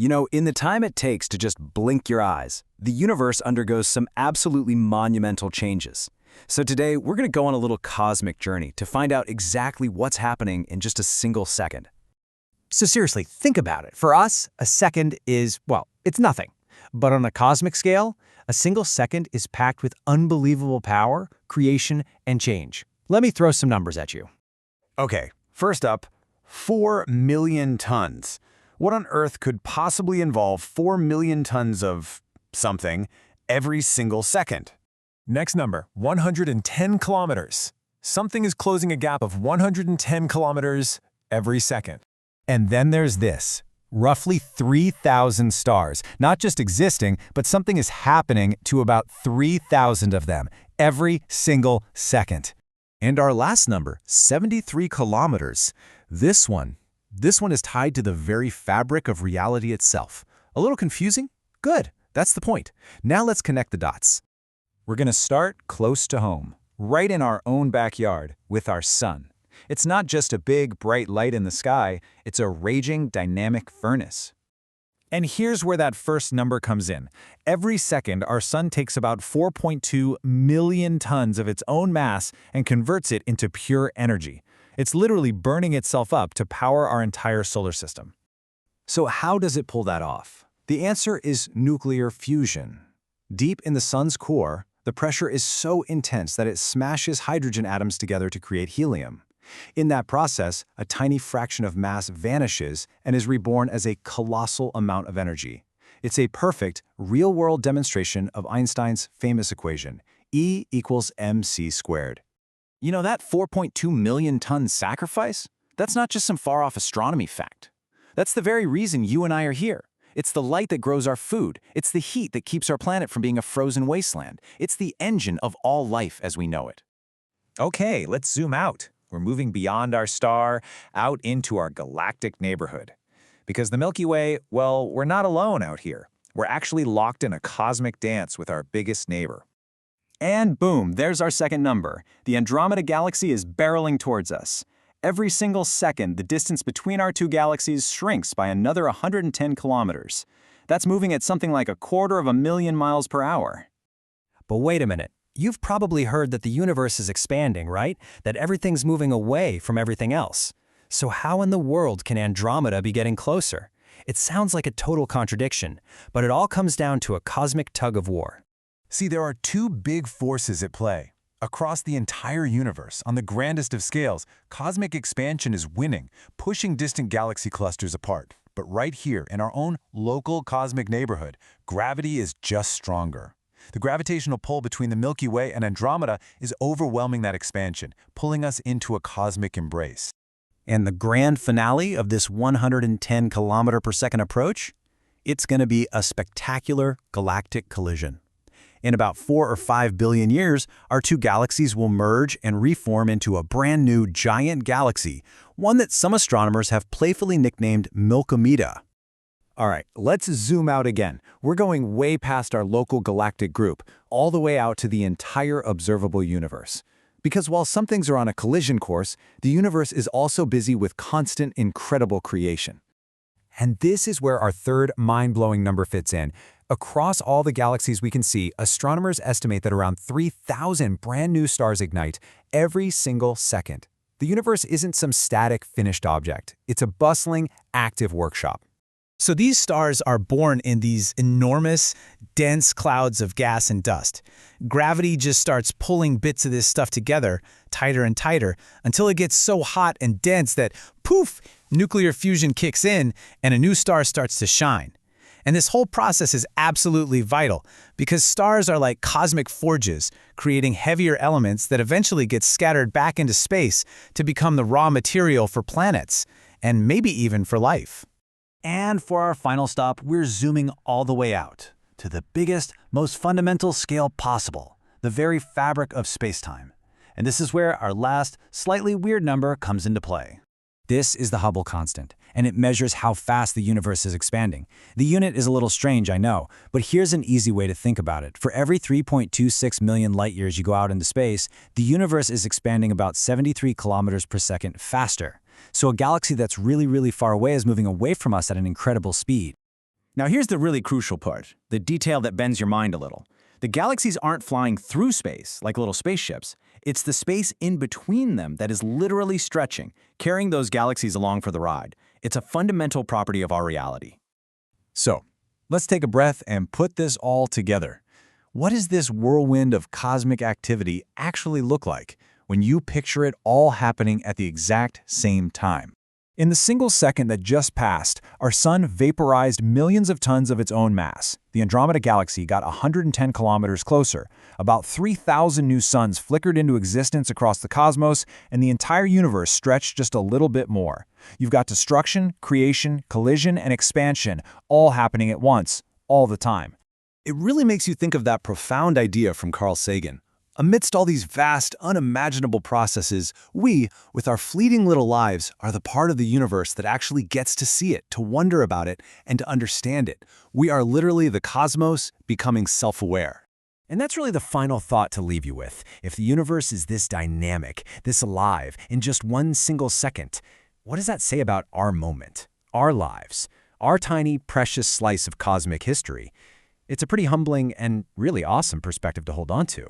You know, in the time it takes to just blink your eyes, the universe undergoes some absolutely monumental changes. So today, we're going to go on a little cosmic journey to find out exactly what's happening in just a single second. So seriously, think about it. For us, a second is, well, it's nothing. But on a cosmic scale, a single second is packed with unbelievable power, creation, and change. Let me throw some numbers at you. Okay, first up, 4 million tons. What on earth could possibly involve 4 million tons of something every single second? Next number, 110 kilometers. Something is closing a gap of 110 kilometers every second. And then there's this. Roughly 3,000 stars, not just existing, but something is happening to about 3,000 of them every single second. And our last number, 73 kilometers. This one is tied to the very fabric of reality itself. A little confusing? Good, that's the point. Now let's connect the dots. We're going to start close to home, right in our own backyard, with our sun. It's not just a big, bright light in the sky, it's a raging, dynamic furnace. And here's where that first number comes in. Every second, our sun takes about 4.2 million tons of its own mass and converts it into pure energy. It's literally burning itself up to power our entire solar system. So how does it pull that off? The answer is nuclear fusion. Deep in the sun's core, the pressure is so intense that it smashes hydrogen atoms together to create helium. In that process, a tiny fraction of mass vanishes and is reborn as a colossal amount of energy. It's a perfect, real-world demonstration of Einstein's famous equation, E equals mc squared. You know, that 4.2 million ton sacrifice? That's not just some far-off astronomy fact. That's the very reason you and I are here. It's the light that grows our food. It's the heat that keeps our planet from being a frozen wasteland. It's the engine of all life as we know it. Okay, let's zoom out. We're moving beyond our star, out into our galactic neighborhood. Because the Milky Way, well, we're not alone out here. We're actually locked in a cosmic dance with our biggest neighbor. And boom, there's our second number. The Andromeda Galaxy is barreling towards us. Every single second, the distance between our two galaxies shrinks by another 110 kilometers. That's moving at something like 250,000 miles per hour. But wait a minute. You've probably heard that the universe is expanding, right? That everything's moving away from everything else. So how in the world can Andromeda be getting closer? It sounds like a total contradiction, but it all comes down to a cosmic tug-of-war. See, there are two big forces at play. Across the entire universe, on the grandest of scales, cosmic expansion is winning, pushing distant galaxy clusters apart. But right here, in our own local cosmic neighborhood, gravity is just stronger. The gravitational pull between the Milky Way and Andromeda is overwhelming that expansion, pulling us into a cosmic embrace. And the grand finale of this 110 kilometer per second approach? It's going to be a spectacular galactic collision. In about 4 or 5 billion years, our two galaxies will merge and reform into a brand new giant galaxy, one that some astronomers have playfully nicknamed Milkomeda. All right, let's zoom out again. We're going way past our local galactic group, all the way out to the entire observable universe. Because while some things are on a collision course, the universe is also busy with constant, incredible creation. And this is where our third mind-blowing number fits in. Across all the galaxies we can see, astronomers estimate that around 3,000 brand new stars ignite every single second. The universe isn't some static, finished object. It's a bustling, active workshop. So these stars are born in these enormous, dense clouds of gas and dust. Gravity just starts pulling bits of this stuff together, tighter and tighter, until it gets so hot and dense that, poof, nuclear fusion kicks in and a new star starts to shine. And this whole process is absolutely vital because stars are like cosmic forges, creating heavier elements that eventually get scattered back into space to become the raw material for planets, and maybe even for life. And for our final stop, we're zooming all the way out to the biggest, most fundamental scale possible, the very fabric of space-time. And this is where our last, slightly weird number comes into play. This is the Hubble constant, and it measures how fast the universe is expanding. The unit is a little strange, I know, but here's an easy way to think about it. For every 3.26 million light-years you go out into space, the universe is expanding about 73 kilometers per second faster. So a galaxy that's really, really far away is moving away from us at an incredible speed. Now here's the really crucial part, the detail that bends your mind a little. The galaxies aren't flying through space like little spaceships. It's the space in between them that is literally stretching, carrying those galaxies along for the ride. It's a fundamental property of our reality. So, let's take a breath and put this all together. What does this whirlwind of cosmic activity actually look like when you picture it all happening at the exact same time? In the single second that just passed, our sun vaporized millions of tons of its own mass. The Andromeda Galaxy got 110 kilometers closer. About 3,000 new suns flickered into existence across the cosmos, and the entire universe stretched just a little bit more. You've got destruction, creation, collision, and expansion all happening at once, all the time. It really makes you think of that profound idea from Carl Sagan. Amidst all these vast, unimaginable processes, we, with our fleeting little lives, are the part of the universe that actually gets to see it, to wonder about it, and to understand it. We are literally the cosmos becoming self-aware. And that's really the final thought to leave you with. If the universe is this dynamic, this alive, in just one single second, what does that say about our moment, our lives, our tiny, precious slice of cosmic history? It's a pretty humbling and really awesome perspective to hold on to.